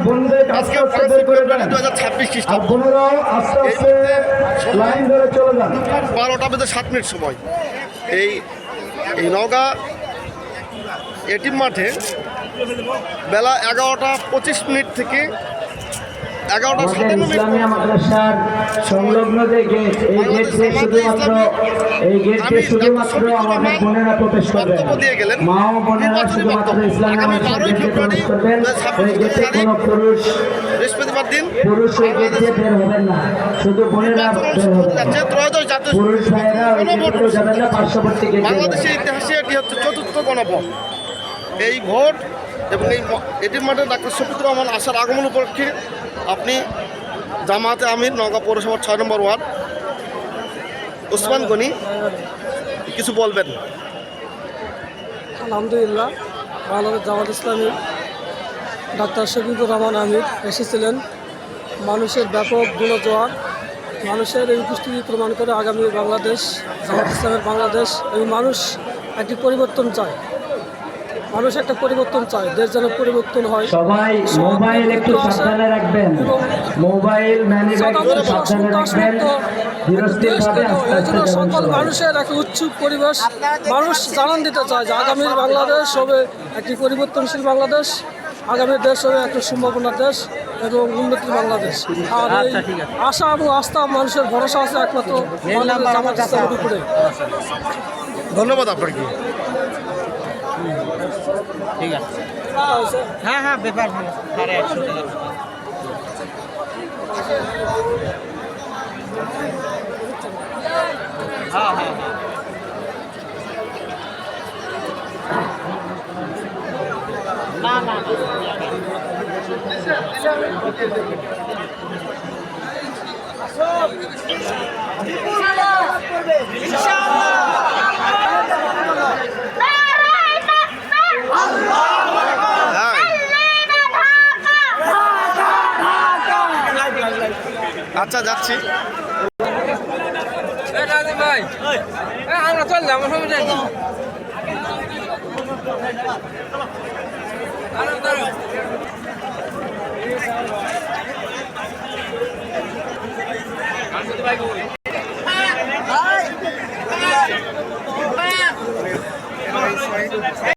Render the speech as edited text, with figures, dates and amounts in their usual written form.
বোনদের আস্তে আস্তে বের করে দেন। 2026 খ্রিস্টাব্দ। বোনেরাও আস্তে আস্তে লাইন ধরে চলে যান। 12টা বেজে 7 মিনিট সময় এই নওগাঁ এটিএম মাঠে বেলা 11টা 25 মিনিট থেকে 11টা 57 মিনিট ইসলামিয়া মাদ্রাসার সংলগ্ন যে গেট, এই গেট দিয়ে শুধুমাত্র আমাদের বোনেরা প্রবেশ করবেন। মা ও বোনেরা শুধুমাত্র ইসলামিয়া মাদ্রাসার গেটে প্রবেশ করবেন। ওই গেটে কোনো বৃহস্পতিবার দিন পুরুষ ওই গেট দিয়ে বের হবেন না, শুধু বোনেরা বের হবেন। পুরুষ ভাইয়েরা ওই গেটে যাবেন না, পার্শ্ববর্তী গেটে। বাংলাদেশের ইতিহাসে এটি হচ্ছে চতুর্থ গণভোট। এই ভোট এবং এই এটিএম মাঠে ডাক্তার শফিকুর রহমান আসার আগমন উপলক্ষে আপনি জামাতে আমির নওগাঁ পৌরসভার 6 নম্বর ওয়ার্ড ওসমান গনি কিছু বলবেন? আলহামদুলিল্লাহ, বাংলাদেশ জামাত ইসলামী ডাক্তার শফিকুর রহমান আমির এসেছিলেন। মানুষের ব্যাপক গুণজোয়ার, মানুষের এই উপস্থিতি প্রমাণ করে আগামী বাংলাদেশ জামাত ইসলামের বাংলাদেশ এবং মানুষ একটি পরিবর্তন চায়। মানুষ একটা পরিবর্তন চায়, দেশ যেন পরিবর্তন হয়। সবাই মোবাইল একটু সাবধানে রাখবেন, মোবাইল ম্যানিব্যাগ সাবধানে রাখবেন। সকল মানুষের একটা উৎসুক পরিবেশ, মানুষ জানান দিতে চায় যে আগামীর বাংলাদেশ হবে একটি পরিবর্তনশীল বাংলাদেশ, আগামী দেশ হবে একটা সম্ভাবনার দেশ এবং উন্নতির বাংলাদেশ। আর এই আশা এবং আস্থা, মানুষের ভরসা আছে একমাত্র জামাত ইসলামের উপরে। ধন্যবাদ আপনাকে। ঠিক আছে, হ্যাঁ হ্যাঁ, ব্যাপার ভালো। হ্যাঁ হ্যাঁ হ্যাঁ, না না আচ্ছা, যাচ্ছি। ভাই আমরা চললাম সময়